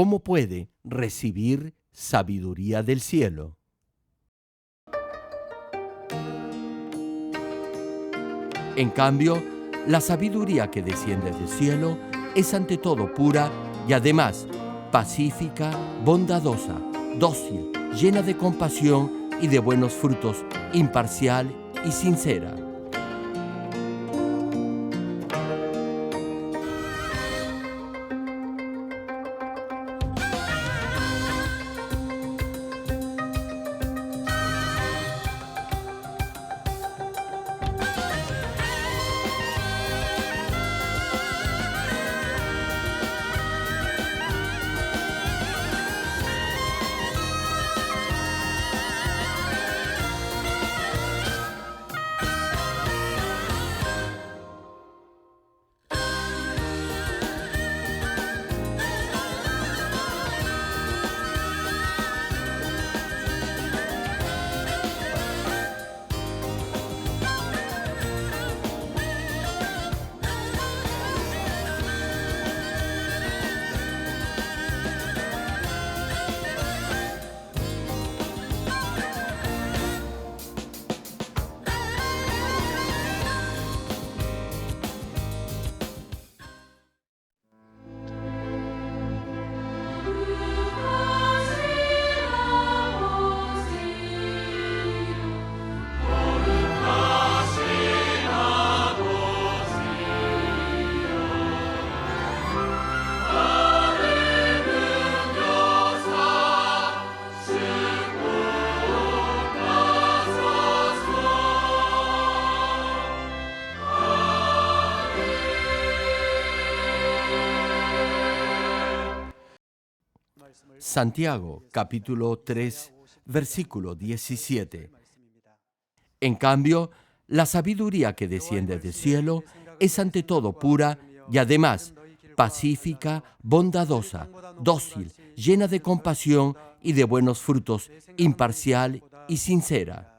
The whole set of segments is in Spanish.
¿cómo puede recibir sabiduría del cielo? En cambio, la sabiduría que desciende del cielo es ante todo pura y además pacífica, bondadosa, dócil, llena de compasión y de buenos frutos, imparcial y sincera. Santiago, capítulo 3, versículo 17. En cambio, la sabiduría que desciende del cielo es ante todo pura y además pacífica, bondadosa, dócil, llena de compasión y de buenos frutos, imparcial y sincera.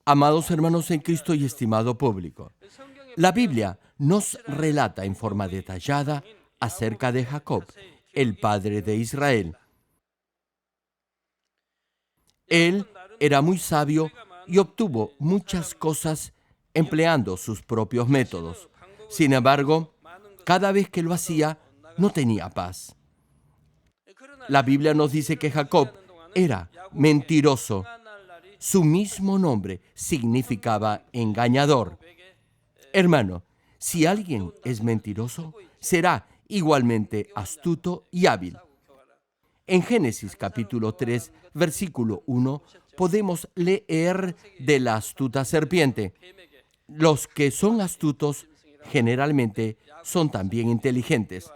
Amados hermanos en Cristo y estimado público, la Biblia nos relata en forma detallada acerca de Jacob, el padre de Israel. Él era muy sabio y obtuvo muchas cosas empleando sus propios métodos. Sin embargo, cada vez que lo hacía, no tenía paz. La Biblia nos dice que Jacob era mentiroso. Su mismo nombre significaba engañador. Hermano, si alguien es mentiroso, será igualmente astuto y hábil. En Génesis capítulo 3, versículo 1, podemos leer de la astuta serpiente. Los que son astutos generalmente son también inteligentes.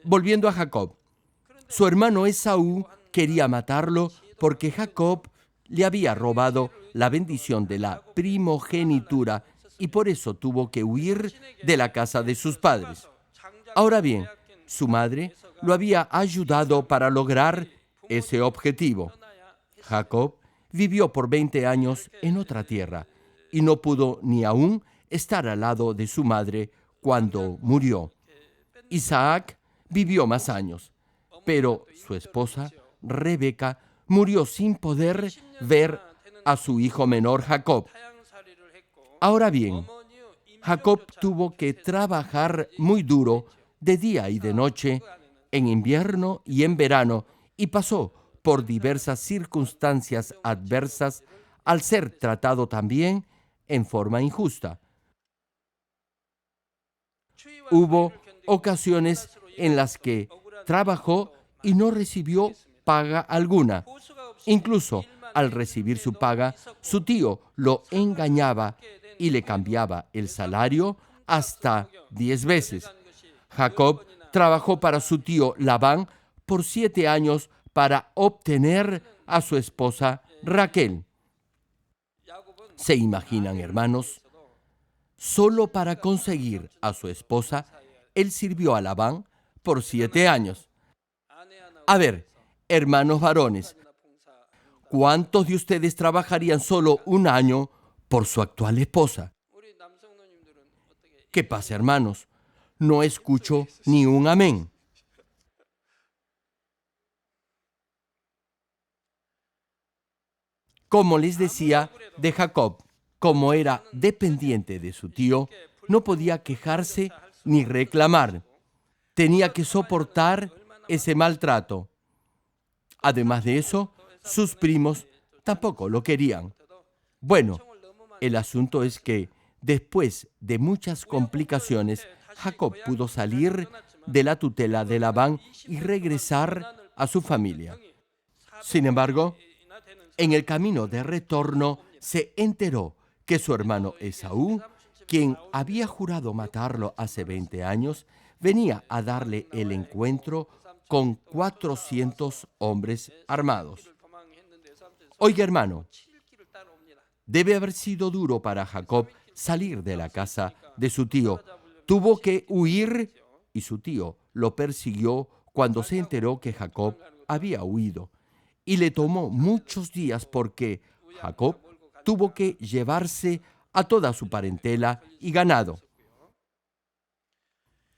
Volviendo a Jacob, su hermano Esaú quería matarlo porque Jacob le había robado la bendición de la primogenitura y por eso tuvo que huir de la casa de sus padres. Ahora bien, su madre lo había ayudado para lograr ese objetivo. Jacob vivió por 20 años en otra tierra y no pudo ni aún estar al lado de su madre cuando murió. Isaac vivió más años, pero su esposa, Rebeca, murió sin poder ver a su hijo menor Jacob. Ahora bien, Jacob tuvo que trabajar muy duro de día y de noche, en invierno y en verano, y pasó por diversas circunstancias adversas al ser tratado también en forma injusta. Hubo ocasiones en las que trabajó y no recibió paga alguna. Incluso al recibir su paga, su tío lo engañaba y le cambiaba el salario hasta 10 veces. Jacob trabajó para su tío Labán por 7 años para obtener a su esposa Raquel. ¿Se imaginan, hermanos? Solo para conseguir a su esposa, él sirvió a Labán por 7 años. A ver, hermanos varones, ¿cuántos de ustedes trabajarían solo un año por su actual esposa? ¿Qué pasa, hermanos? No escucho ni un amén. Como les decía de Jacob, como era dependiente de su tío, no podía quejarse ni reclamar. Tenía que soportar ese maltrato. Además de eso, sus primos tampoco lo querían. Bueno, el asunto es que después de muchas complicaciones, Jacob pudo salir de la tutela de Labán y regresar a su familia. Sin embargo, en el camino de retorno se enteró que su hermano Esaú, quien había jurado matarlo hace 20 años, venía a darle el encuentro con 400 hombres armados. Oiga, hermano, debe haber sido duro para Jacob salir de la casa de su tío. Tuvo que huir y su tío lo persiguió cuando se enteró que Jacob había huido. Y le tomó muchos días porque Jacob tuvo que llevarse a toda su parentela y ganado.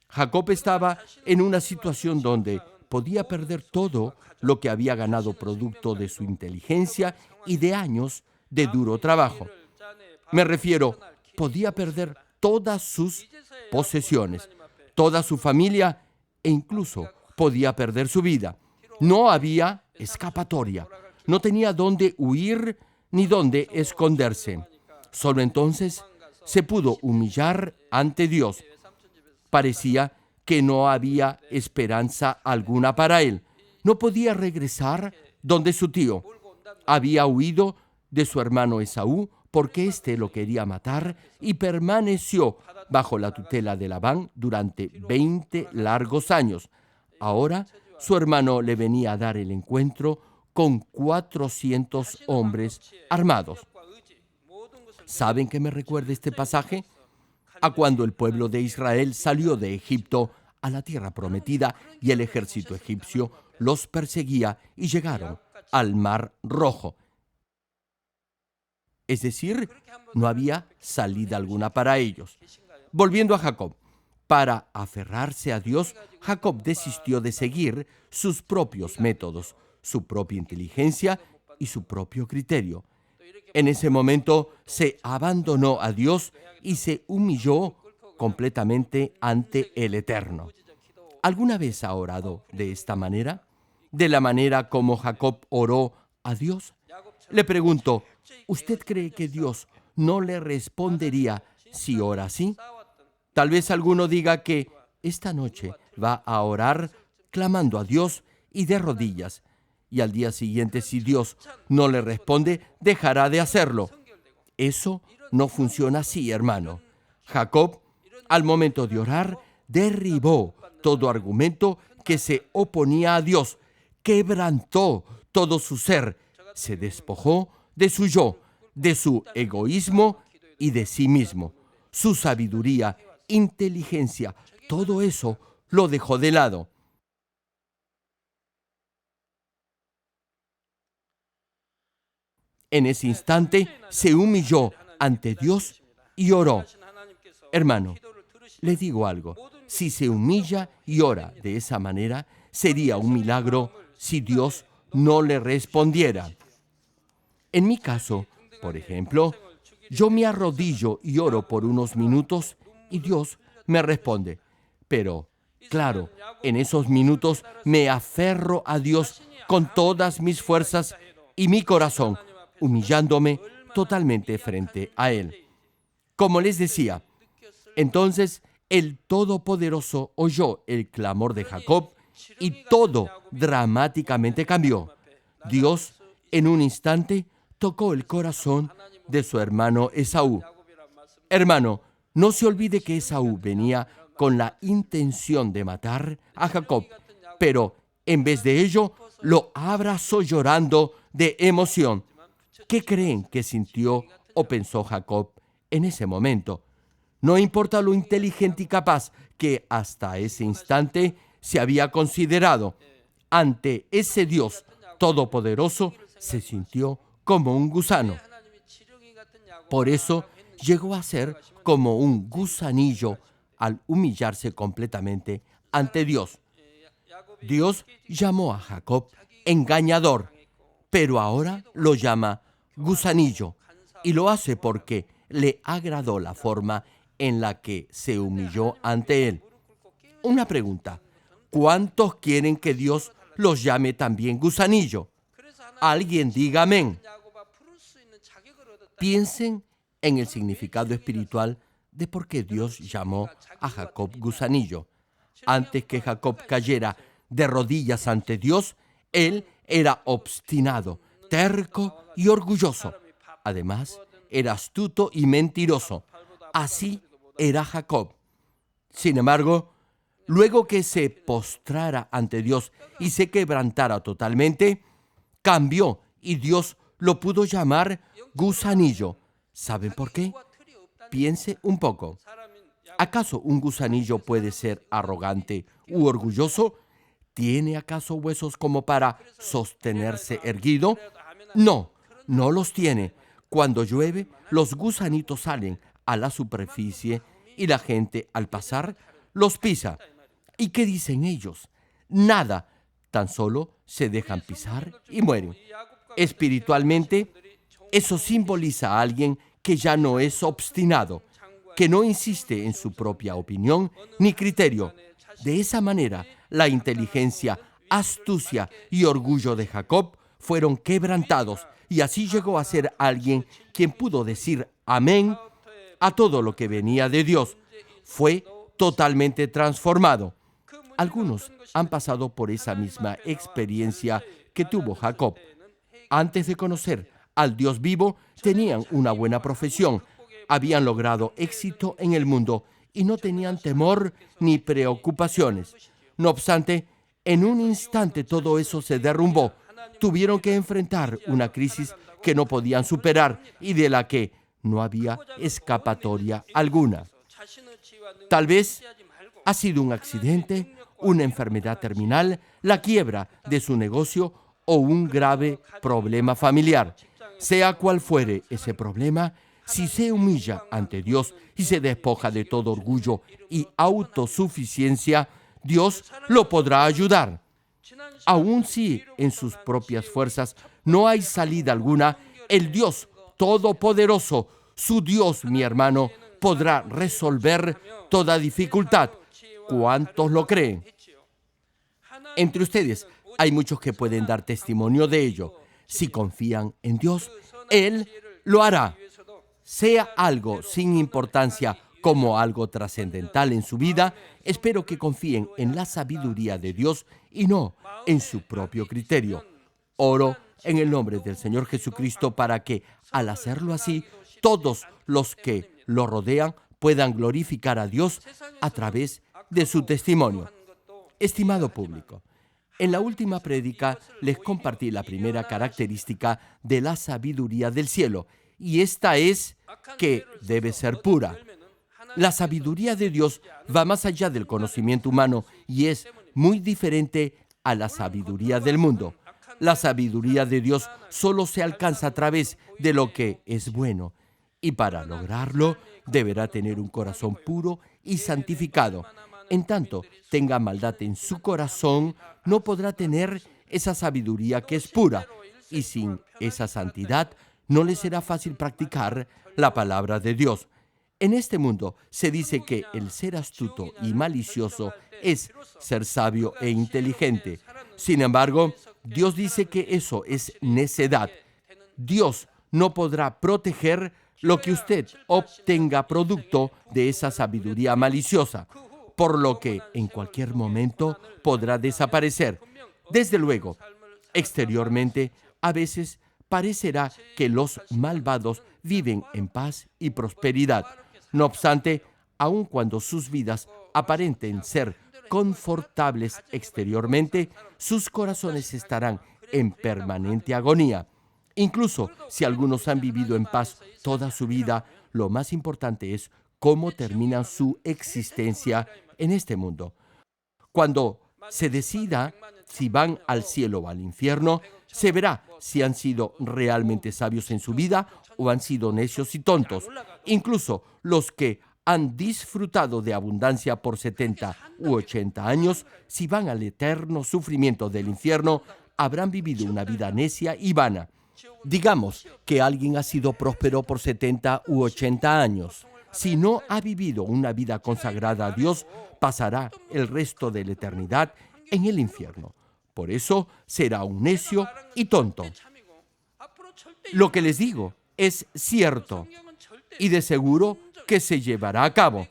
Jacob estaba en una situación donde podía perder todo lo que había ganado producto de su inteligencia y de años de duro trabajo. Me refiero, podía perder todas sus posesiones, toda su familia e incluso podía perder su vida. No había escapatoria, no tenía dónde huir ni dónde esconderse. Solo entonces se pudo humillar ante Dios. Parecía que no había esperanza alguna para él. No podía regresar donde su tío. Había huido de su hermano Esaú porque éste lo quería matar y permaneció bajo la tutela de Labán durante 20 largos años. Ahora su hermano le venía a dar el encuentro con 400 hombres armados. ¿Saben qué me recuerda este pasaje? A cuando el pueblo de Israel salió de Egipto a la tierra prometida y el ejército egipcio los perseguía y llegaron al Mar Rojo. Es decir, no había salida alguna para ellos. Volviendo a Jacob, para aferrarse a Dios, Jacob desistió de seguir sus propios métodos, su propia inteligencia y su propio criterio. En ese momento se abandonó a Dios y se humilló completamente ante el Eterno. ¿Alguna vez ha orado de esta manera? ¿De la manera como Jacob oró a Dios? Le pregunto, ¿usted cree que Dios no le respondería si ora así? Tal vez alguno diga que esta noche va a orar clamando a Dios y de rodillas, y al día siguiente, si Dios no le responde, dejará de hacerlo. Eso no funciona así, hermano. Jacob, al momento de orar, derribó todo argumento que se oponía a Dios, quebrantó todo su ser, se despojó de su yo, de su egoísmo y de sí mismo. Su sabiduría, inteligencia, todo eso lo dejó de lado. En ese instante se humilló ante Dios y oró. Hermano, le digo algo. Si se humilla y ora de esa manera, sería un milagro si Dios no le respondiera. En mi caso, por ejemplo, yo me arrodillo y oro por unos minutos y Dios me responde. Pero, claro, en esos minutos me aferro a Dios con todas mis fuerzas y mi corazón, humillándome totalmente frente a Él. Como les decía, entonces el Todopoderoso oyó el clamor de Jacob y todo dramáticamente cambió. Dios, en un instante, tocó el corazón de su hermano Esaú. Hermano, no se olvide que Esaú venía con la intención de matar a Jacob, pero en vez de ello, lo abrazó llorando de emoción. ¿Qué creen que sintió o pensó Jacob en ese momento? No importa lo inteligente y capaz que hasta ese instante se había considerado, ante ese Dios todopoderoso se sintió como un gusano. Por eso llegó a ser como un gusanillo al humillarse completamente ante Dios. Dios llamó a Jacob engañador, pero ahora lo llama gusanillo, y lo hace porque le agradó la forma en la que se humilló ante él. Una pregunta: ¿cuántos quieren que Dios los llame también gusanillo? Alguien diga amén. Piensen en el significado espiritual de por qué Dios llamó a Jacob gusanillo. Antes que Jacob cayera de rodillas ante Dios, él era obstinado, terco y orgulloso. Además, era astuto y mentiroso. Así era Jacob. Sin embargo, luego que se postrara ante Dios y se quebrantara totalmente, cambió y Dios lo pudo llamar gusanillo. ¿Saben por qué? Piense un poco. ¿Acaso un gusanillo puede ser arrogante u orgulloso? ¿Tiene acaso huesos como para sostenerse erguido? No, no los tiene. Cuando llueve, los gusanitos salen a la superficie y la gente, al pasar, los pisa. ¿Y qué dicen ellos? Nada, tan solo se dejan pisar y mueren. Espiritualmente, eso simboliza a alguien que ya no es obstinado, que no insiste en su propia opinión ni criterio. De esa manera, la inteligencia, astucia y orgullo de Jacob fueron quebrantados, y así llegó a ser alguien quien pudo decir amén a todo lo que venía de Dios. Fue totalmente transformado. Algunos han pasado por esa misma experiencia que tuvo Jacob. Antes de conocer al Dios vivo, tenían una buena profesión, habían logrado éxito en el mundo y no tenían temor ni preocupaciones. No obstante, en un instante todo eso se derrumbó. Tuvieron que enfrentar una crisis que no podían superar y de la que no había escapatoria alguna. Tal vez ha sido un accidente, una enfermedad terminal, la quiebra de su negocio o un grave problema familiar. Sea cual fuere ese problema, si se humilla ante Dios y se despoja de todo orgullo y autosuficiencia, Dios lo podrá ayudar. Aun si en sus propias fuerzas no hay salida alguna, el Dios Todopoderoso, su Dios, mi hermano, podrá resolver toda dificultad. ¿Cuántos lo creen? Entre ustedes hay muchos que pueden dar testimonio de ello. Si confían en Dios, Él lo hará. Sea algo sin importancia como algo trascendental en su vida, espero que confíen en la sabiduría de Dios y no en su propio criterio. Oro en el nombre del Señor Jesucristo para que, al hacerlo así, todos los que lo rodean puedan glorificar a Dios a través de su testimonio. Estimado público, en la última prédica les compartí la primera característica de la sabiduría del cielo, y esta es que debe ser pura. La sabiduría de Dios va más allá del conocimiento humano y es muy diferente a la sabiduría del mundo. La sabiduría de Dios solo se alcanza a través de lo que es bueno, y para lograrlo deberá tener un corazón puro y santificado. En tanto tenga maldad en su corazón, no podrá tener esa sabiduría que es pura, y sin esa santidad no le será fácil practicar la palabra de Dios. En este mundo se dice que el ser astuto y malicioso es ser sabio e inteligente. Sin embargo, Dios dice que eso es necedad. Dios no podrá proteger lo que usted obtenga producto de esa sabiduría maliciosa, por lo que en cualquier momento podrá desaparecer. Desde luego, exteriormente, a veces parecerá que los malvados viven en paz y prosperidad. No obstante, aun cuando sus vidas aparenten ser confortables exteriormente, sus corazones estarán en permanente agonía. Incluso si algunos han vivido en paz toda su vida, lo más importante es cómo terminan su existencia en este mundo. Cuando se decida si van al cielo o al infierno, se verá si han sido realmente sabios en su vida o han sido necios y tontos. Incluso los que han disfrutado de abundancia por 70 u 80 años, si van al eterno sufrimiento del infierno, habrán vivido una vida necia y vana. Digamos que alguien ha sido próspero por 70 u 80 años. Si no ha vivido una vida consagrada a Dios, pasará el resto de la eternidad en el infierno. Por eso será un necio y tonto. Lo que les digo es cierto y de seguro que se llevará a cabo.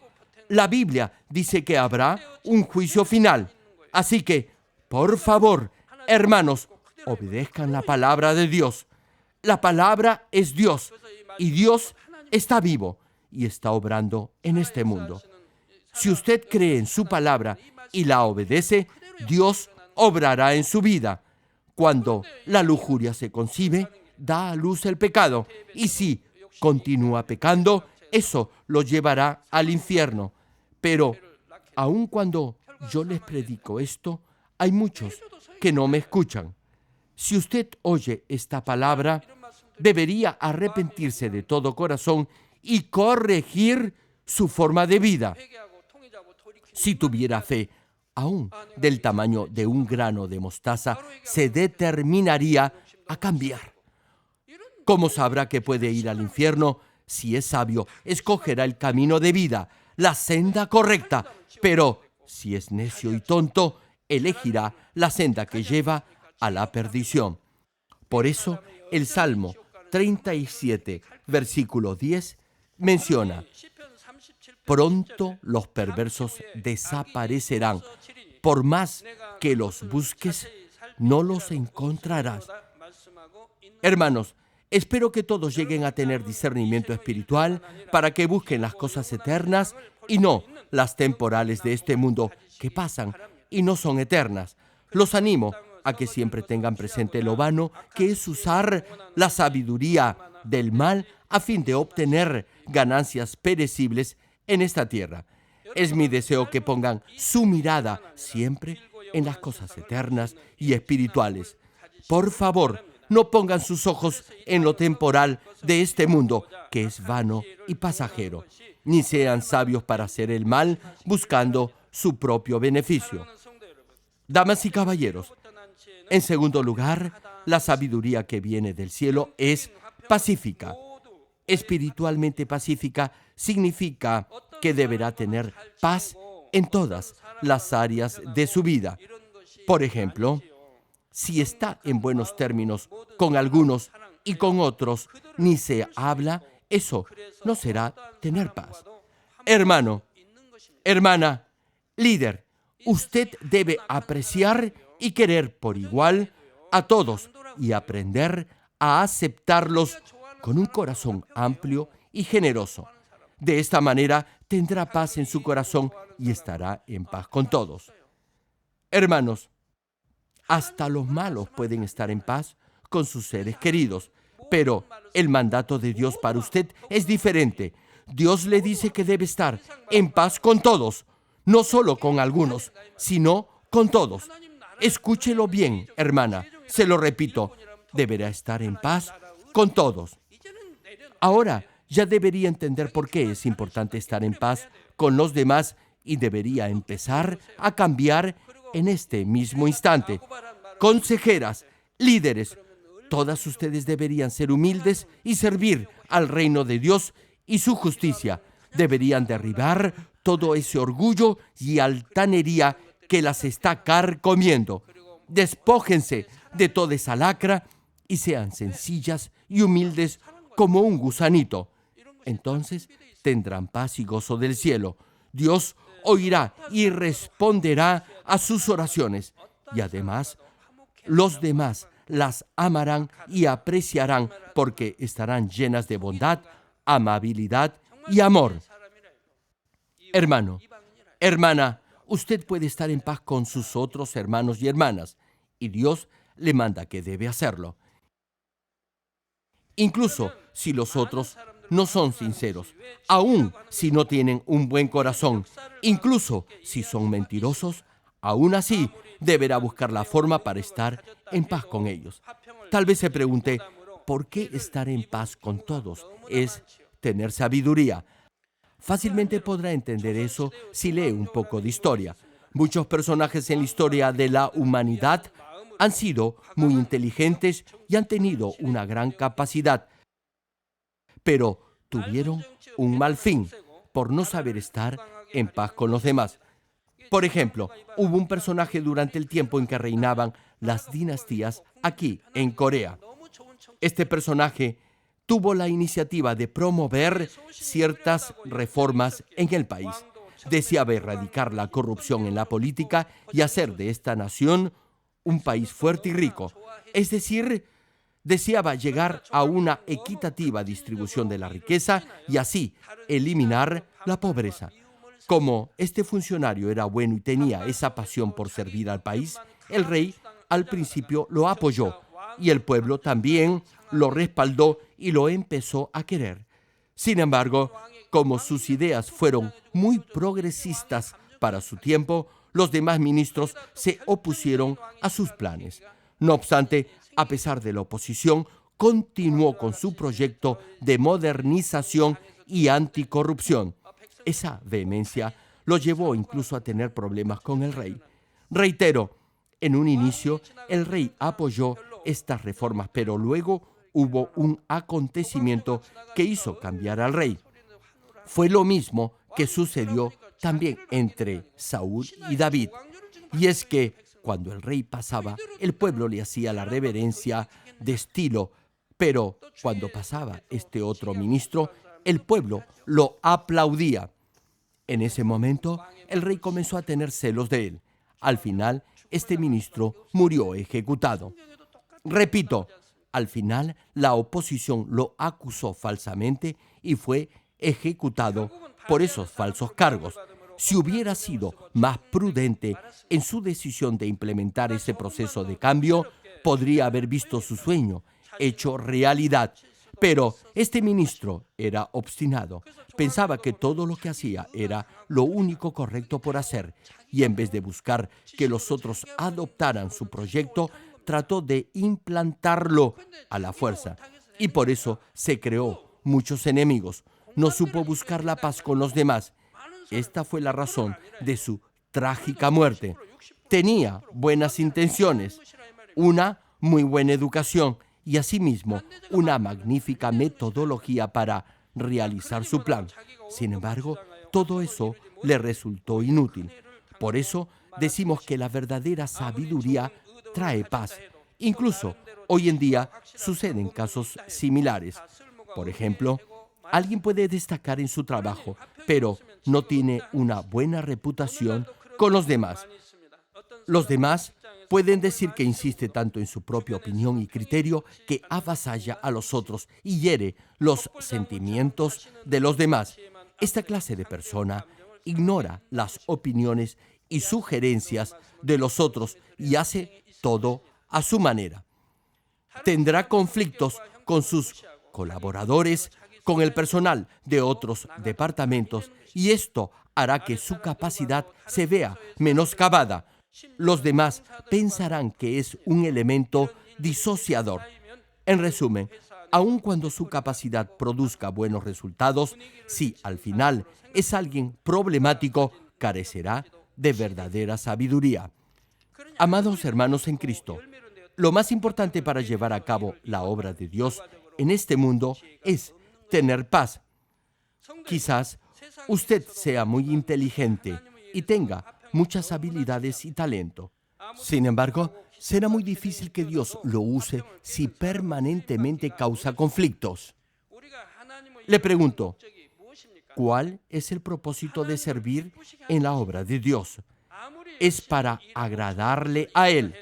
La Biblia dice que habrá un juicio final. Así que, por favor, hermanos, obedezcan la palabra de Dios. La palabra es Dios y Dios está vivo y está obrando en este mundo. Si usted cree en su palabra y la obedece, Dios obrará en su vida. Cuando la lujuria se concibe, da a luz el pecado, y si continúa pecando, eso lo llevará al infierno. Pero, aun cuando yo les predico esto, hay muchos que no me escuchan. Si usted oye esta palabra, debería arrepentirse de todo corazón y corregir su forma de vida. Si tuviera fe, aún del tamaño de un grano de mostaza, se determinaría a cambiar. ¿Cómo sabrá que puede ir al infierno? Si es sabio, escogerá el camino de vida, la senda correcta. Pero si es necio y tonto, elegirá la senda que lleva a la perdición. Por eso, el Salmo 37, versículo 10, menciona: pronto los perversos desaparecerán. Por más que los busques, no los encontrarás. Hermanos, espero que todos lleguen a tener discernimiento espiritual para que busquen las cosas eternas y no las temporales de este mundo que pasan y no son eternas. Los animo a que siempre tengan presente lo vano que es usar la sabiduría del mal a fin de obtener ganancias perecibles en esta tierra. Es mi deseo que pongan su mirada siempre en las cosas eternas y espirituales. Por favor, no pongan sus ojos en lo temporal de este mundo, que es vano y pasajero, ni sean sabios para hacer el mal, buscando su propio beneficio. Damas y caballeros, en segundo lugar, la sabiduría que viene del cielo es pacífica. Espiritualmente pacífica significa que deberá tener paz en todas las áreas de su vida. Por ejemplo, si está en buenos términos con algunos y con otros ni se habla, eso no será tener paz. Hermano, hermana, líder, usted debe apreciar y querer por igual a todos y aprender a aceptarlos con un corazón amplio y generoso. De esta manera tendrá paz en su corazón y estará en paz con todos. Hermanos, hasta los malos pueden estar en paz con sus seres queridos, pero el mandato de Dios para usted es diferente. Dios le dice que debe estar en paz con todos, no solo con algunos, sino con todos. Escúchelo bien, hermana, se lo repito, deberá estar en paz con todos. Ahora ya debería entender por qué es importante estar en paz con los demás y debería empezar a cambiar en este mismo instante. Consejeras, líderes, todas ustedes deberían ser humildes y servir al reino de Dios y su justicia. Deberían derribar todo ese orgullo y altanería que las está carcomiendo. Despójense de toda esa lacra y sean sencillas y humildes como un gusanito. Entonces tendrán paz y gozo del cielo. Dios oirá y responderá a sus oraciones. Y además, los demás las amarán y apreciarán porque estarán llenas de bondad, amabilidad y amor. Hermano, hermana, usted puede estar en paz con sus otros hermanos y hermanas, y Dios le manda que debe hacerlo. Incluso si los otros no son sinceros, aun si no tienen un buen corazón, incluso si son mentirosos, aún así deberá buscar la forma para estar en paz con ellos. Tal vez se pregunte, ¿por qué estar en paz con todos es tener sabiduría? Fácilmente podrá entender eso si lee un poco de historia. Muchos personajes en la historia de la humanidad han sido muy inteligentes y han tenido una gran capacidad, pero tuvieron un mal fin por no saber estar en paz con los demás. Por ejemplo, hubo un personaje durante el tiempo en que reinaban las dinastías aquí, en Corea. Este personaje tuvo la iniciativa de promover ciertas reformas en el país. Deseaba erradicar la corrupción en la política y hacer de esta nación un país fuerte y rico. Es decir, deseaba llegar a una equitativa distribución de la riqueza y así eliminar la pobreza. Como este funcionario era bueno y tenía esa pasión por servir al país, el rey al principio lo apoyó y el pueblo también lo respaldó y lo empezó a querer. Sin embargo, como sus ideas fueron muy progresistas para su tiempo, los demás ministros se opusieron a sus planes. No obstante, a pesar de la oposición, continuó con su proyecto de modernización y anticorrupción. Esa vehemencia lo llevó incluso a tener problemas con el rey. Reitero, en un inicio el rey apoyó estas reformas, pero luego hubo un acontecimiento que hizo cambiar al rey. Fue lo mismo que sucedió también entre Saúl y David. Y es que cuando el rey pasaba, el pueblo le hacía la reverencia de estilo, pero cuando pasaba este otro ministro, el pueblo lo aplaudía. En ese momento, el rey comenzó a tener celos de él. Al final, este ministro murió ejecutado. Repito, al final, la oposición lo acusó falsamente y fue ejecutado por esos falsos cargos. Si hubiera sido más prudente en su decisión de implementar ese proceso de cambio, podría haber visto su sueño hecho realidad. Pero este ministro era obstinado. Pensaba que todo lo que hacía era lo único correcto por hacer. Y en vez de buscar que los otros adoptaran su proyecto, trató de implantarlo a la fuerza y por eso se creó muchos enemigos. No supo buscar la paz con los demás. Esta fue la razón de su trágica muerte. Tenía buenas intenciones, una muy buena educación y asimismo una magnífica metodología para realizar su plan. Sin embargo, todo eso le resultó inútil. Por eso decimos que la verdadera sabiduría trae paz. Incluso hoy en día suceden casos similares. Por ejemplo, alguien puede destacar en su trabajo, pero no tiene una buena reputación con los demás. Los demás pueden decir que insiste tanto en su propia opinión y criterio que avasalla a los otros y hiere los sentimientos de los demás. Esta clase de persona ignora las opiniones y sugerencias de los otros y hace todo a su manera. Tendrá conflictos con sus colaboradores, con el personal de otros departamentos, y esto hará que su capacidad se vea menoscabada. Los demás pensarán que es un elemento disociador. En resumen, aun cuando su capacidad produzca buenos resultados, si al final es alguien problemático, carecerá de verdadera sabiduría. Amados hermanos en Cristo, lo más importante para llevar a cabo la obra de Dios en este mundo es tener paz. Quizás usted sea muy inteligente y tenga muchas habilidades y talento. Sin embargo, será muy difícil que Dios lo use si permanentemente causa conflictos. Le pregunto, ¿cuál es el propósito de servir en la obra de Dios? Es para agradarle a Él.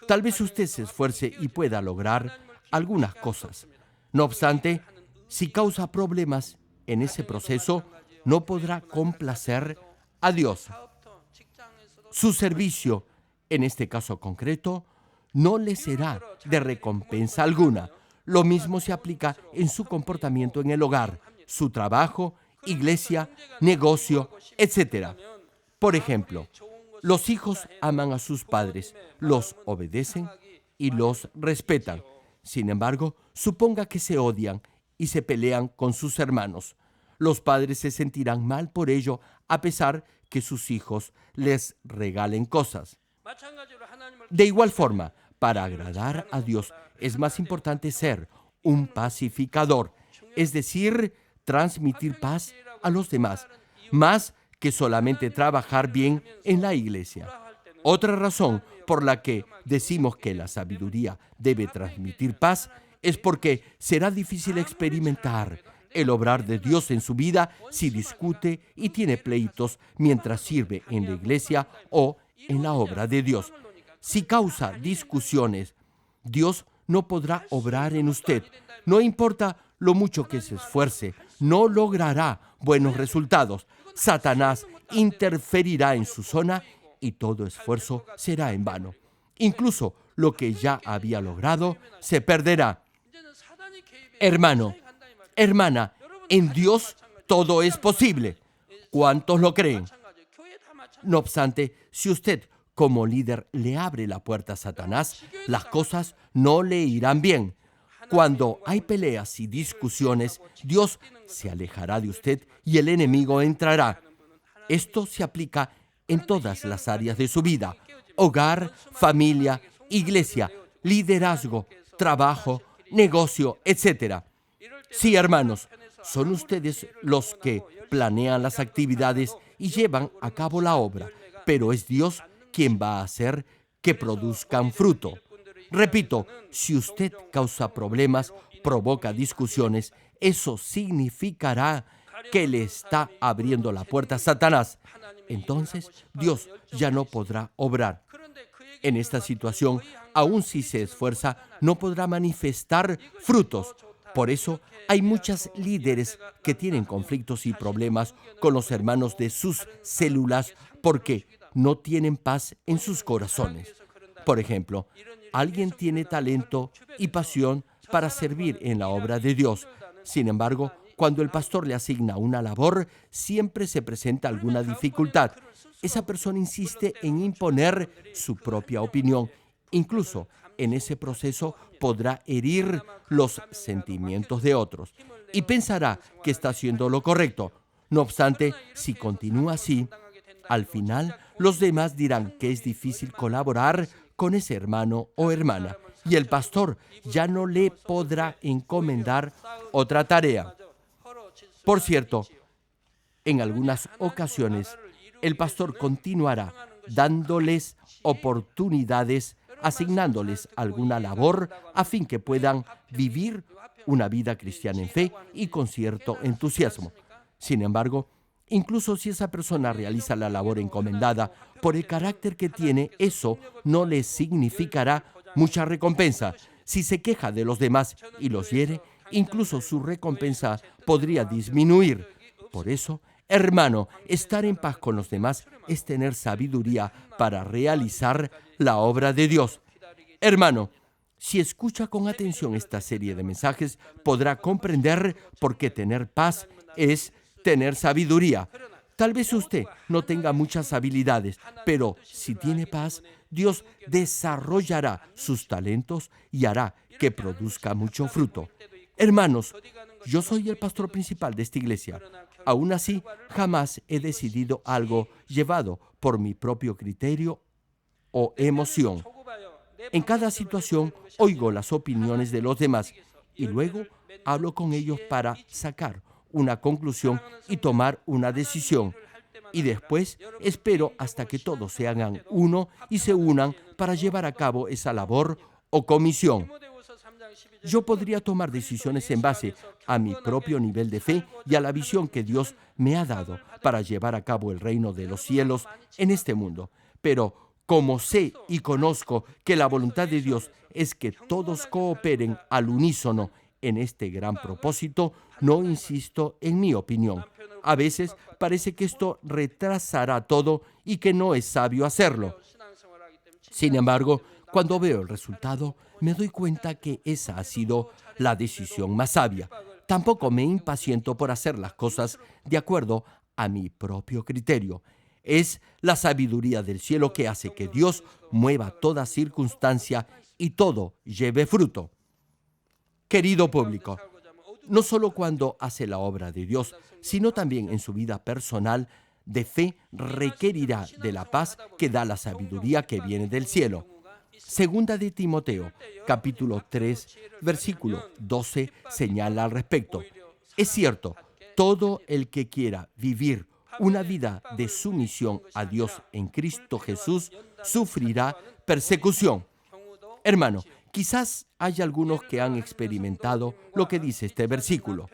Tal vez usted se esfuerce y pueda lograr algunas cosas. No obstante, si causa problemas en ese proceso, no podrá complacer a Dios. Su servicio, en este caso concreto, no le será de recompensa alguna. Lo mismo se aplica en su comportamiento en el hogar, su trabajo, iglesia, negocio, etc. Por ejemplo, los hijos aman a sus padres, los obedecen y los respetan. Sin embargo, suponga que se odian y se pelean con sus hermanos. Los padres se sentirán mal por ello, a pesar que sus hijos les regalen cosas. De igual forma, para agradar a Dios es más importante ser un pacificador, es decir, transmitir paz a los demás, más que solamente trabajar bien en la iglesia. Otra razón por la que decimos que la sabiduría debe transmitir paz es porque será difícil experimentar el obrar de Dios en su vida si discute y tiene pleitos mientras sirve en la iglesia o en la obra de Dios. Si causa discusiones, Dios no podrá obrar en usted. No importa lo mucho que se esfuerce, no logrará buenos resultados. Satanás interferirá en su zona y todo esfuerzo será en vano. Incluso lo que ya había logrado se perderá. Hermano, hermana, en Dios todo es posible. ¿Cuántos lo creen? No obstante, si usted como líder le abre la puerta a Satanás, las cosas no le irán bien. Cuando hay peleas y discusiones, Dios se alejará de usted y el enemigo entrará. Esto se aplica en todas las áreas de su vida: hogar, familia, iglesia, liderazgo, trabajo, negocio, etc. Sí, hermanos, son ustedes los que planean las actividades y llevan a cabo la obra, pero es Dios quien va a hacer que produzcan fruto. Repito, si usted causa problemas, provoca discusiones, eso significará que le está abriendo la puerta a Satanás. Entonces, Dios ya no podrá obrar. En esta situación, aun si se esfuerza, no podrá manifestar frutos. Por eso, hay muchos líderes que tienen conflictos y problemas con los hermanos de sus células porque no tienen paz en sus corazones. Por ejemplo, alguien tiene talento y pasión para servir en la obra de Dios. Sin embargo, cuando el pastor le asigna una labor, siempre se presenta alguna dificultad. Esa persona insiste en imponer su propia opinión. Incluso en ese proceso podrá herir los sentimientos de otros y pensará que está haciendo lo correcto. No obstante, si continúa así, al final los demás dirán que es difícil colaborar con ese hermano o hermana y el pastor ya no le podrá encomendar otra tarea. Por cierto, en algunas ocasiones, el pastor continuará dándoles oportunidades, asignándoles alguna labor a fin que puedan vivir una vida cristiana en fe y con cierto entusiasmo. Sin embargo, incluso si esa persona realiza la labor encomendada, por el carácter que tiene, eso no le significará mucha recompensa. Si se queja de los demás y los hiere, incluso su recompensa podría disminuir. Por eso, hermano, estar en paz con los demás es tener sabiduría para realizar la obra de Dios. Hermano, si escucha con atención esta serie de mensajes, podrá comprender por qué tener paz es tener sabiduría. Tal vez usted no tenga muchas habilidades, pero si tiene paz, Dios desarrollará sus talentos y hará que produzca mucho fruto. Hermanos, yo soy el pastor principal de esta iglesia. Aún así, jamás he decidido algo llevado por mi propio criterio o emoción. En cada situación oigo las opiniones de los demás y luego hablo con ellos para sacar una conclusión y tomar una decisión. Y después espero hasta que todos se hagan uno y se unan para llevar a cabo esa labor o comisión. Yo podría tomar decisiones en base a mi propio nivel de fe y a la visión que Dios me ha dado para llevar a cabo el reino de los cielos en este mundo. Pero como sé y conozco que la voluntad de Dios es que todos cooperen al unísono en este gran propósito, no insisto en mi opinión. A veces parece que esto retrasará todo y que no es sabio hacerlo. Sin embargo, cuando veo el resultado, me doy cuenta que esa ha sido la decisión más sabia. Tampoco me impaciento por hacer las cosas de acuerdo a mi propio criterio. Es la sabiduría del cielo que hace que Dios mueva toda circunstancia y todo lleve fruto. Querido público, no solo cuando hace la obra de Dios, sino también en su vida personal de fe requerirá de la paz que da la sabiduría que viene del cielo. Segunda de Timoteo, capítulo 3, versículo 12, señala al respecto. Es cierto, todo el que quiera vivir una vida de sumisión a Dios en Cristo Jesús sufrirá persecución. Hermano, quizás hay algunos que han experimentado lo que dice este versículo.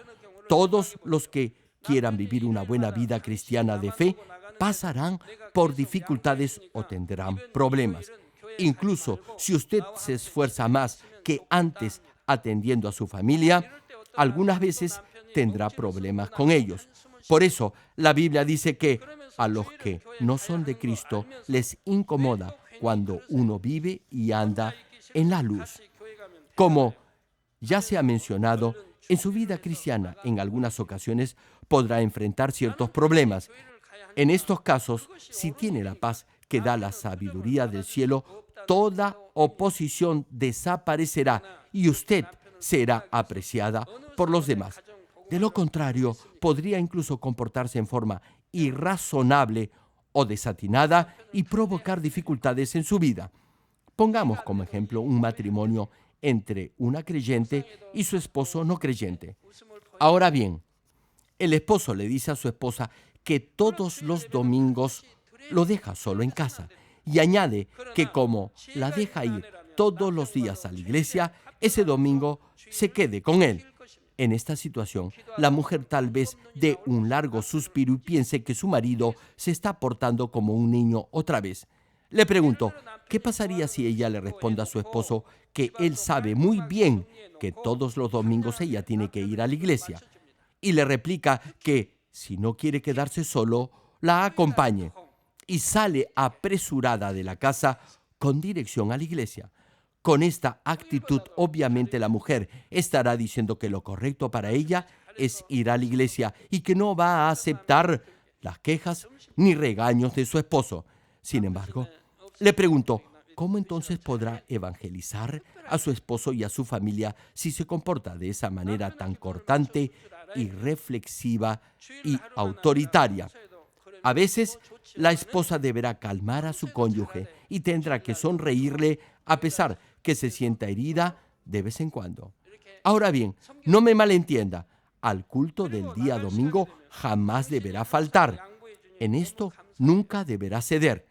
Todos los que quieran vivir una buena vida cristiana de fe pasarán por dificultades o tendrán problemas. Incluso si usted se esfuerza más que antes atendiendo a su familia, algunas veces tendrá problemas con ellos. Por eso, la Biblia dice que a los que no son de Cristo les incomoda cuando uno vive y anda en la luz. Como ya se ha mencionado, en su vida cristiana en algunas ocasiones podrá enfrentar ciertos problemas. En estos casos, si tiene la paz que da la sabiduría del cielo, toda oposición desaparecerá y usted será apreciada por los demás. De lo contrario, podría incluso comportarse en forma irrazonable o desatinada y provocar dificultades en su vida. Pongamos como ejemplo un matrimonio entre una creyente y su esposo no creyente. Ahora bien, el esposo le dice a su esposa que todos los domingos lo deja solo en casa y añade que como la deja ir todos los días a la iglesia, ese domingo se quede con él. En esta situación, la mujer tal vez dé un largo suspiro y piense que su marido se está portando como un niño otra vez. Le pregunto, ¿qué pasaría si ella le responde a su esposo que él sabe muy bien que todos los domingos ella tiene que ir a la iglesia? Y le replica que si no quiere quedarse solo, la acompañe. Y sale apresurada de la casa con dirección a la iglesia. Con esta actitud, obviamente la mujer estará diciendo que lo correcto para ella es ir a la iglesia y que no va a aceptar las quejas ni regaños de su esposo. Sin embargo, le pregunto, ¿cómo entonces podrá evangelizar a su esposo y a su familia si se comporta de esa manera tan cortante, irreflexiva y autoritaria? A veces, la esposa deberá calmar a su cónyuge y tendrá que sonreírle a pesar que se sienta herida de vez en cuando. Ahora bien, no me malentienda, al culto del día domingo jamás deberá faltar. En esto nunca deberá ceder.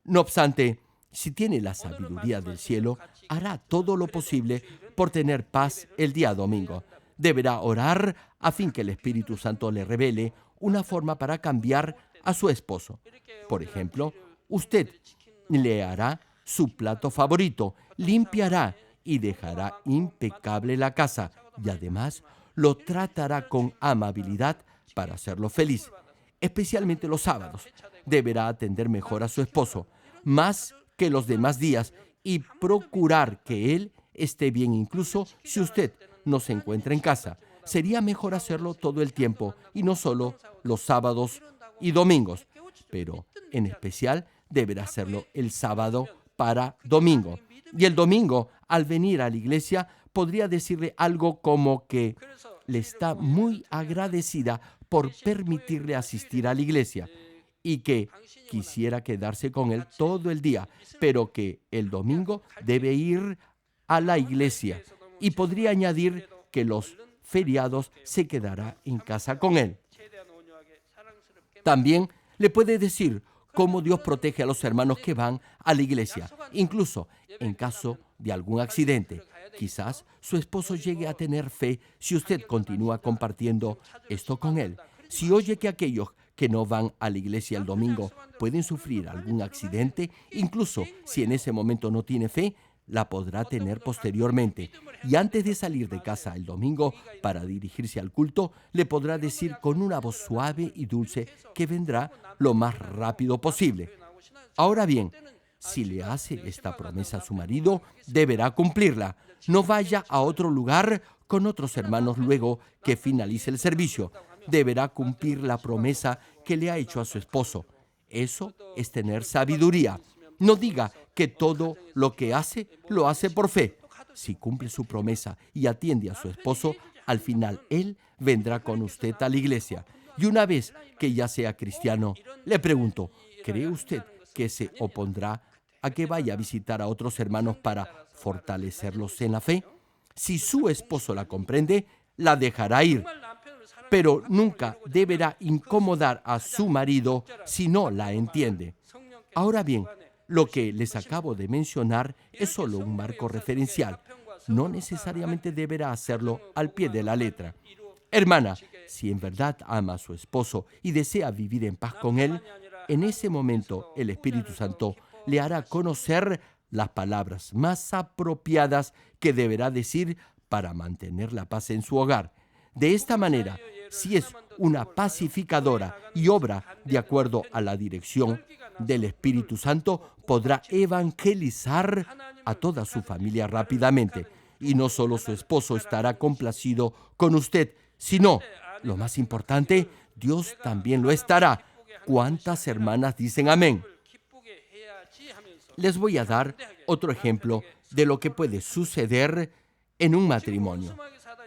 No obstante, si tiene la sabiduría del cielo, hará todo lo posible por tener paz el día domingo. Deberá orar a fin que el Espíritu Santo le revele una forma para cambiar a su esposo. Por ejemplo, usted le hará su plato favorito, limpiará y dejará impecable la casa y además lo tratará con amabilidad para hacerlo feliz, especialmente los sábados. Deberá atender mejor a su esposo, más que los demás días, y procurar que él esté bien incluso si usted no se encuentra en casa. Sería mejor hacerlo todo el tiempo y no solo los sábados y domingos, pero en especial deberá hacerlo el sábado para domingo. Y el domingo, al venir a la iglesia, podría decirle algo como que le está muy agradecida por permitirle asistir a la iglesia y que quisiera quedarse con él todo el día, pero que el domingo debe ir a la iglesia. Y podría añadir que los feriados se quedará en casa con él. También le puede decir cómo Dios protege a los hermanos que van a la iglesia, incluso en caso de algún accidente. Quizás su esposo llegue a tener fe si usted continúa compartiendo esto con él. Si oye que aquellos que no van a la iglesia el domingo pueden sufrir algún accidente, incluso si en ese momento no tiene fe, la podrá tener posteriormente. Y antes de salir de casa el domingo para dirigirse al culto, le podrá decir con una voz suave y dulce que vendrá lo más rápido posible. Ahora bien, si le hace esta promesa a su marido, deberá cumplirla. No vaya a otro lugar con otros hermanos luego que finalice el servicio. Deberá cumplir la promesa que le ha hecho a su esposo. Eso es tener sabiduría. No diga que todo lo que hace, lo hace por fe. Si cumple su promesa y atiende a su esposo, al final él vendrá con usted a la iglesia. Y una vez que ya sea cristiano, le pregunto, ¿cree usted que se opondrá a que vaya a visitar a otros hermanos para fortalecerlos en la fe? Si su esposo la comprende, la dejará ir, pero nunca deberá incomodar a su marido si no la entiende. Ahora bien, lo que les acabo de mencionar es solo un marco referencial. No necesariamente deberá hacerlo al pie de la letra. Hermana, si en verdad ama a su esposo y desea vivir en paz con él, en ese momento el Espíritu Santo le hará conocer las palabras más apropiadas que deberá decir para mantener la paz en su hogar. De esta manera, si es una pacificadora y obra de acuerdo a la dirección del Espíritu Santo, podrá evangelizar a toda su familia rápidamente. Y no solo su esposo estará complacido con usted, sino, lo más importante, Dios también lo estará. ¿Cuántas hermanas dicen amén? Les voy a dar otro ejemplo de lo que puede suceder en un matrimonio.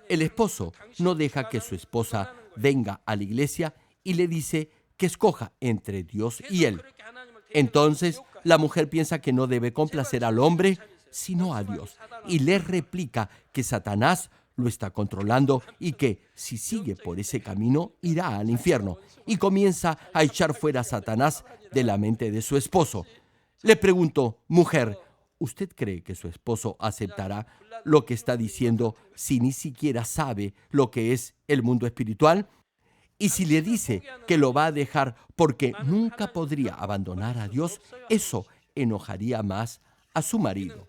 El esposo no deja que su esposa venga a la iglesia y le dice que escoja entre Dios y él. Entonces, la mujer piensa que no debe complacer al hombre, sino a Dios, y le replica que Satanás lo está controlando y que, si sigue por ese camino, irá al infierno, y comienza a echar fuera a Satanás de la mente de su esposo. Le pregunto, mujer, ¿usted cree que su esposo aceptará lo que está diciendo si ni siquiera sabe lo que es el mundo espiritual? Y si le dice que lo va a dejar porque nunca podría abandonar a Dios, eso enojaría más a su marido.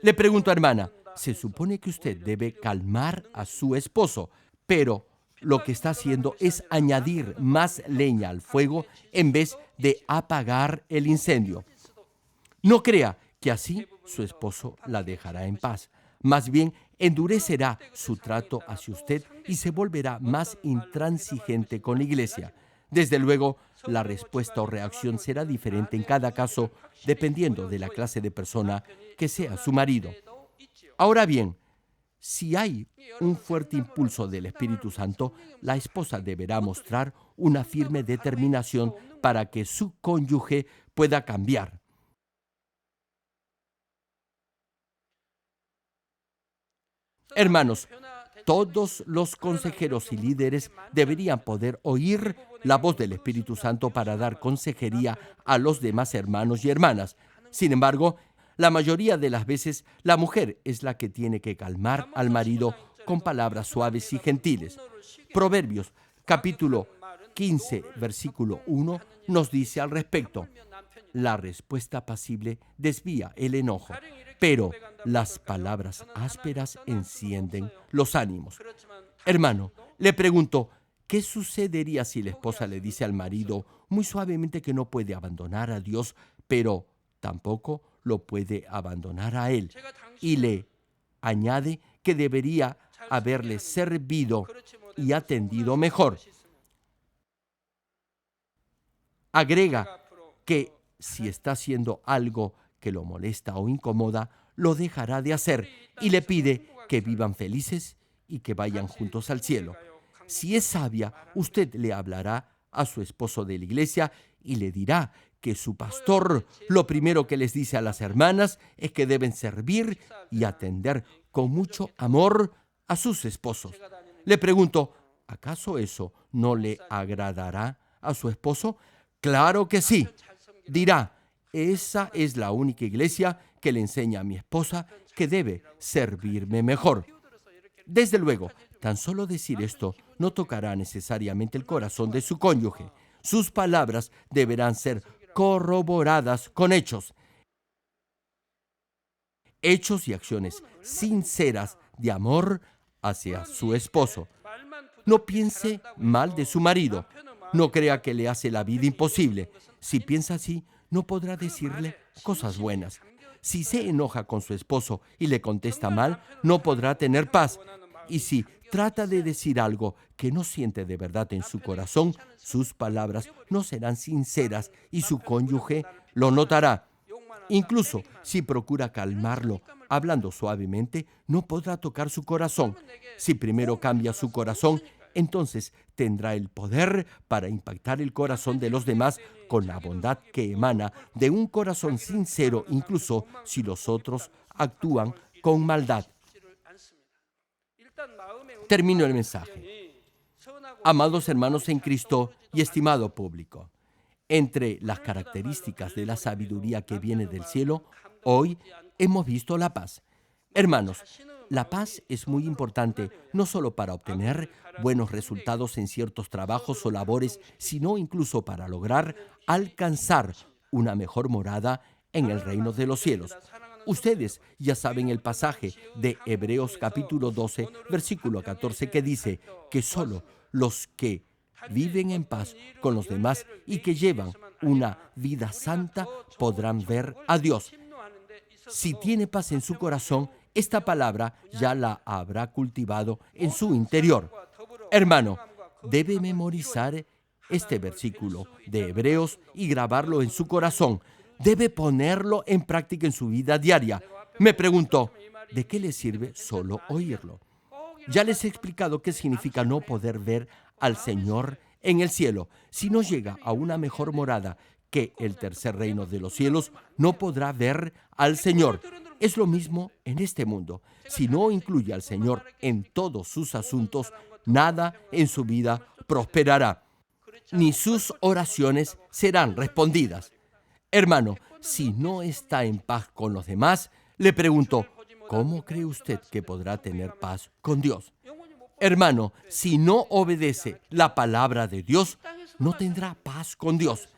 Le pregunto, hermana, se supone que usted debe calmar a su esposo, pero lo que está haciendo es añadir más leña al fuego en vez de apagar el incendio. No crea que así su esposo la dejará en paz. Más bien, endurecerá su trato hacia usted y se volverá más intransigente con la iglesia. Desde luego, la respuesta o reacción será diferente en cada caso, dependiendo de la clase de persona que sea su marido. Ahora bien, si hay un fuerte impulso del Espíritu Santo, la esposa deberá mostrar una firme determinación para que su cónyuge pueda cambiar. Hermanos, todos los consejeros y líderes deberían poder oír la voz del Espíritu Santo para dar consejería a los demás hermanos y hermanas. Sin embargo, la mayoría de las veces la mujer es la que tiene que calmar al marido con palabras suaves y gentiles. Proverbios capítulo 15, versículo 1 nos dice al respecto: la respuesta apacible desvía el enojo, pero las palabras ásperas encienden los ánimos. Hermano, le pregunto, ¿qué sucedería si la esposa le dice al marido muy suavemente que no puede abandonar a Dios, pero tampoco lo puede abandonar a él? Y le añade que debería haberle servido y atendido mejor. Agrega que si está haciendo algo que lo molesta o incomoda, lo dejará de hacer y le pide que vivan felices y que vayan juntos al cielo. Si es sabia, usted le hablará a su esposo de la iglesia y le dirá que su pastor lo primero que les dice a las hermanas es que deben servir y atender con mucho amor a sus esposos. Le pregunto, ¿acaso eso no le agradará a su esposo? Claro que sí. Dirá, esa es la única iglesia que le enseña a mi esposa que debe servirme mejor. Desde luego, tan solo decir esto no tocará necesariamente el corazón de su cónyuge. Sus palabras deberán ser corroboradas con hechos. Hechos y acciones sinceras de amor hacia su esposo. No piense mal de su marido. No crea que le hace la vida imposible. Si piensa así, no podrá decirle cosas buenas. Si se enoja con su esposo y le contesta mal, no podrá tener paz. Y si trata de decir algo que no siente de verdad en su corazón, sus palabras no serán sinceras y su cónyuge lo notará. Incluso si procura calmarlo hablando suavemente, no podrá tocar su corazón. Si primero cambia su corazón, entonces tendrá el poder para impactar el corazón de los demás con la bondad que emana de un corazón sincero, incluso si los otros actúan con maldad. Termino el mensaje. Amados hermanos en Cristo y estimado público, entre las características de la sabiduría que viene del cielo, hoy hemos visto la paz. Hermanos, la paz es muy importante no solo para obtener buenos resultados en ciertos trabajos o labores, sino incluso para lograr alcanzar una mejor morada en el reino de los cielos. Ustedes ya saben el pasaje de Hebreos capítulo 12, versículo 14, que dice que solo los que viven en paz con los demás y que llevan una vida santa podrán ver a Dios. Si tiene paz en su corazón, esta palabra ya la habrá cultivado en su interior. Hermano, debe memorizar este versículo de Hebreos y grabarlo en su corazón. Debe ponerlo en práctica en su vida diaria. Me pregunto, ¿de qué le sirve solo oírlo? Ya les he explicado qué significa no poder ver al Señor en el cielo. Si no llega a una mejor morada que el tercer reino de los cielos, no podrá ver al Señor. Es lo mismo en este mundo. Si no incluye al Señor en todos sus asuntos, nada en su vida prosperará, ni sus oraciones serán respondidas. Hermano, si no está en paz con los demás, le pregunto, ¿cómo cree usted que podrá tener paz con Dios? Hermano, si no obedece la palabra de Dios, no tendrá paz con Dios.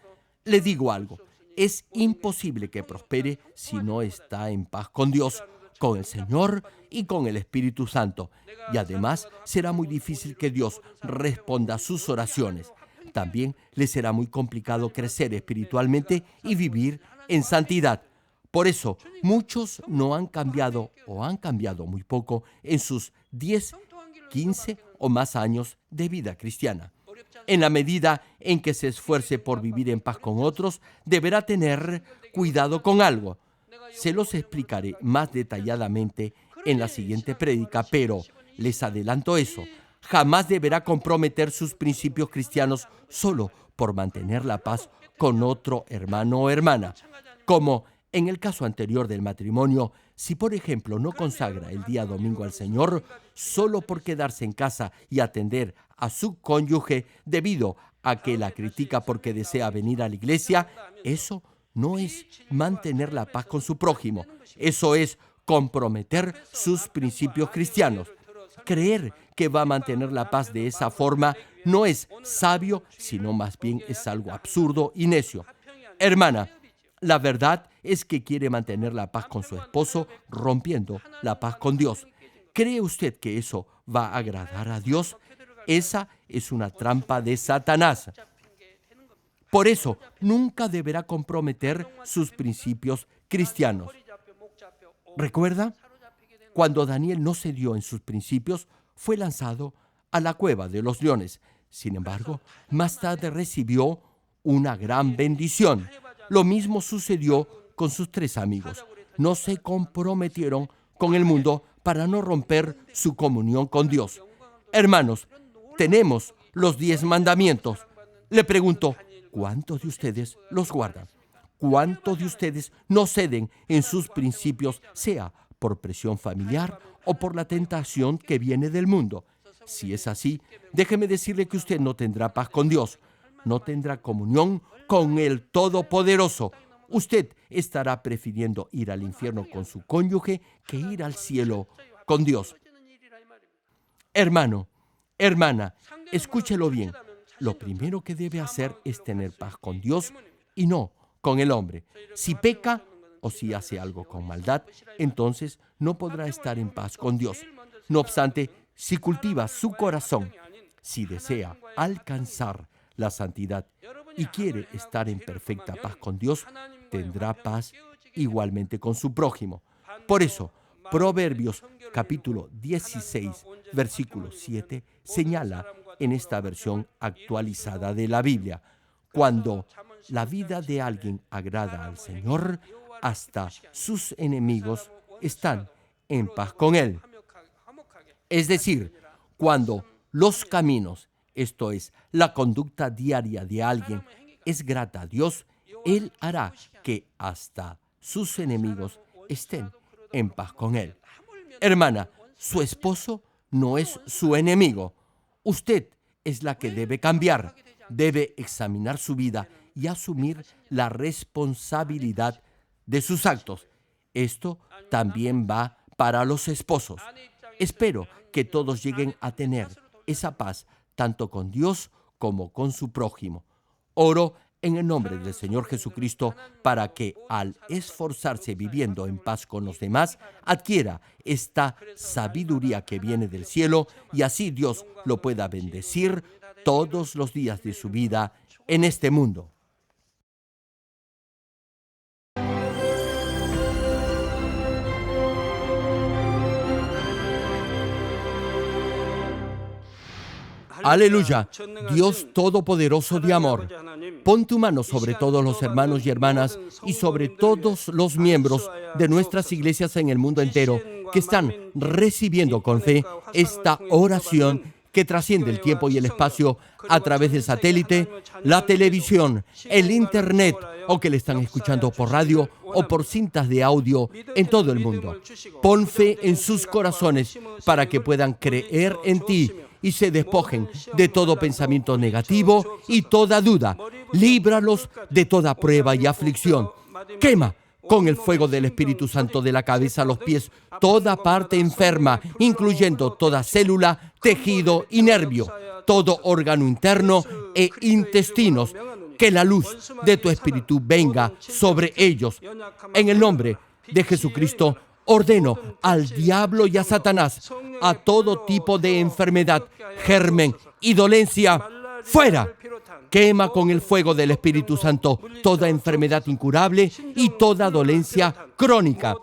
Le digo algo, es imposible que prospere si no está en paz con Dios, con el Señor y con el Espíritu Santo. Y además será muy difícil que Dios responda a sus oraciones. También le será muy complicado crecer espiritualmente y vivir en santidad. Por eso, muchos no han cambiado o han cambiado muy poco en sus 10, 15 o más años de vida cristiana. En la medida en que se esfuerce por vivir en paz con otros, deberá tener cuidado con algo. Se los explicaré más detalladamente en la siguiente prédica, pero les adelanto eso. Jamás deberá comprometer sus principios cristianos solo por mantener la paz con otro hermano o hermana. Como en el caso anterior del matrimonio, si por ejemplo no consagra el día domingo al Señor, solo por quedarse en casa y atender a su cónyuge debido a que la critica porque desea venir a la iglesia, eso no es mantener la paz con su prójimo. Eso es comprometer sus principios cristianos. Creer que va a mantener la paz de esa forma no es sabio, sino más bien es algo absurdo y necio. Hermana, la verdad es que quiere mantener la paz con su esposo, rompiendo la paz con Dios. ¿Cree usted que eso va a agradar a Dios? Esa es una trampa de Satanás. Por eso, nunca deberá comprometer sus principios cristianos. ¿Recuerda? Cuando Daniel no cedió en sus principios, fue lanzado a la cueva de los leones. Sin embargo, más tarde recibió una gran bendición. Lo mismo sucedió con sus 3 amigos. No se comprometieron con el mundo para no romper su comunión con Dios. Hermanos, tenemos los 10 mandamientos. Le pregunto, ¿cuántos de ustedes los guardan? ¿Cuántos de ustedes no ceden en sus principios, sea por presión familiar o por la tentación que viene del mundo? Si es así, déjeme decirle que usted no tendrá paz con Dios, no tendrá comunión con el Todopoderoso. Usted estará prefiriendo ir al infierno con su cónyuge que ir al cielo con Dios. Hermano, hermana, escúchelo bien. Lo primero que debe hacer es tener paz con Dios y no con el hombre. Si peca o si hace algo con maldad, entonces no podrá estar en paz con Dios. No obstante, si cultiva su corazón, si desea alcanzar la santidad y quiere estar en perfecta paz con Dios, tendrá paz igualmente con su prójimo. Por eso, Proverbios capítulo 16, versículo 7, señala en esta versión actualizada de la Biblia: cuando la vida de alguien agrada al Señor, hasta sus enemigos están en paz con él. Es decir, cuando los caminos, esto es, la conducta diaria de alguien, es grata a Dios, Él hará que hasta sus enemigos estén en paz con Él. Hermana, su esposo no es su enemigo. Usted es la que debe cambiar, debe examinar su vida y asumir la responsabilidad de sus actos. Esto también va para los esposos. Espero que todos lleguen a tener esa paz tanto con Dios como con su prójimo. Oro en el nombre del Señor Jesucristo para que al esforzarse viviendo en paz con los demás, adquiera esta sabiduría que viene del cielo y así Dios lo pueda bendecir todos los días de su vida en este mundo. Aleluya, Dios Todopoderoso de amor, pon tu mano sobre todos los hermanos y hermanas y sobre todos los miembros de nuestras iglesias en el mundo entero que están recibiendo con fe esta oración que trasciende el tiempo y el espacio a través del satélite, la televisión, el internet o que le están escuchando por radio o por cintas de audio en todo el mundo. Pon fe en sus corazones para que puedan creer en ti y se despojen de todo pensamiento negativo y toda duda. Líbralos de toda prueba y aflicción. Quema con el fuego del Espíritu Santo de la cabeza a los pies toda parte enferma, incluyendo toda célula, tejido y nervio, todo órgano interno e intestinos. Que la luz de tu Espíritu venga sobre ellos. En el nombre de Jesucristo, ordeno al diablo y a Satanás, a todo tipo de enfermedad, germen y dolencia, ¡fuera! Quema con el fuego del Espíritu Santo toda enfermedad incurable y toda dolencia crónica.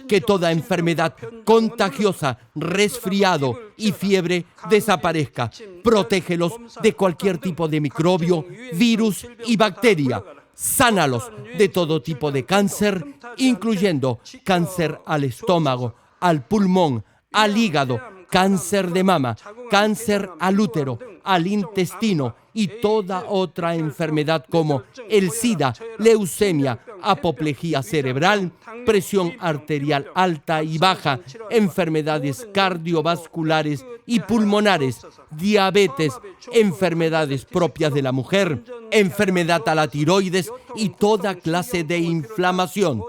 que toda enfermedad contagiosa, resfriado y fiebre desaparezca. Protégelos de cualquier tipo de microbio, virus y bacteria. Sánalos de todo tipo de cáncer, incluyendo cáncer al estómago, al pulmón, al hígado, cáncer de mama, cáncer al útero, al intestino y toda otra enfermedad como el SIDA, leucemia, apoplejía cerebral, presión arterial alta y baja, enfermedades cardiovasculares y pulmonares, diabetes, enfermedades propias de la mujer, enfermedad a la tiroides y toda clase de inflamación.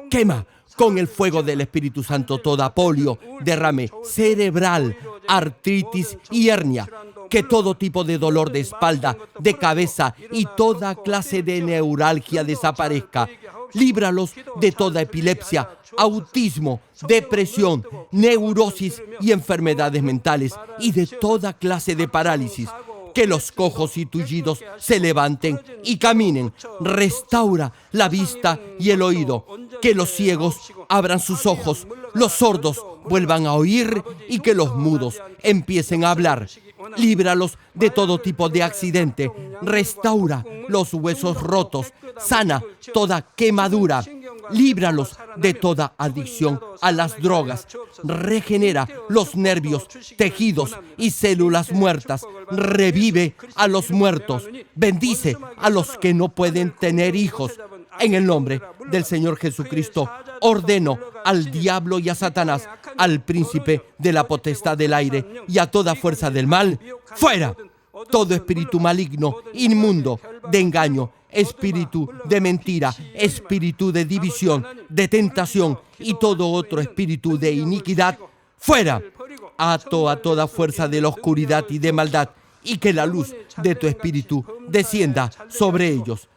Quema con el fuego del Espíritu Santo toda polio, derrame cerebral, artritis y hernia. Que todo tipo de dolor de espalda, de cabeza y toda clase de neuralgia desaparezca. Líbralos de toda epilepsia, autismo, depresión, neurosis y enfermedades mentales y de toda clase de parálisis. Que los cojos y tullidos se levanten y caminen. Restaura la vista y el oído. Que los ciegos abran sus ojos, los sordos vuelvan a oír y que los mudos empiecen a hablar. Líbralos de todo tipo de accidente. Restaura los huesos rotos. Sana toda quemadura. Líbralos de toda adicción a las drogas. Regenera los nervios, tejidos y células muertas. Revive a los muertos. Bendice a los que no pueden tener hijos. En el nombre del Señor Jesucristo, ordeno al diablo y a Satanás, al príncipe de la potestad del aire y a toda fuerza del mal, ¡fuera! Todo espíritu maligno, inmundo, de engaño, espíritu de mentira, espíritu de división, de tentación y todo otro espíritu de iniquidad, ¡fuera! Ato a toda fuerza de la oscuridad y de maldad, y que la luz de tu espíritu descienda sobre ellos.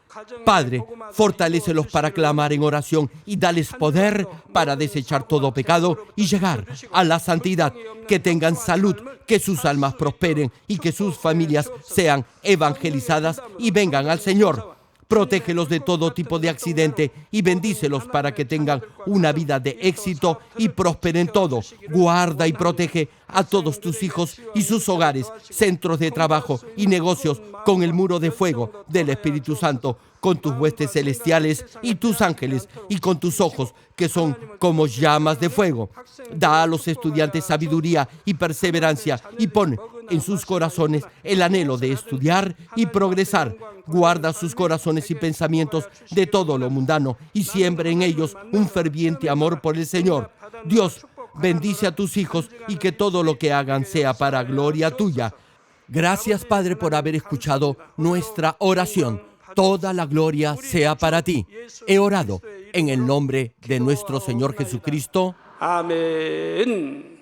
Padre, fortalécelos para clamar en oración y dales poder para desechar todo pecado y llegar a la santidad. Que tengan salud, que sus almas prosperen y que sus familias sean evangelizadas y vengan al Señor. Protégelos de todo tipo de accidente y bendícelos para que tengan una vida de éxito y prosperen todo. Guarda y protege a todos tus hijos y sus hogares, centros de trabajo y negocios con el muro de fuego del Espíritu Santo, con tus huestes celestiales y tus ángeles y con tus ojos que son como llamas de fuego. Da a los estudiantes sabiduría y perseverancia y pon en sus corazones el anhelo de estudiar y progresar. Guarda sus corazones y pensamientos de todo lo mundano y siembra en ellos un ferviente amor por el Señor. Dios, bendice a tus hijos y que todo lo que hagan sea para gloria tuya. Gracias, Padre, por haber escuchado nuestra oración. Toda la gloria sea para ti. He orado en el nombre de nuestro Señor Jesucristo. 아멘.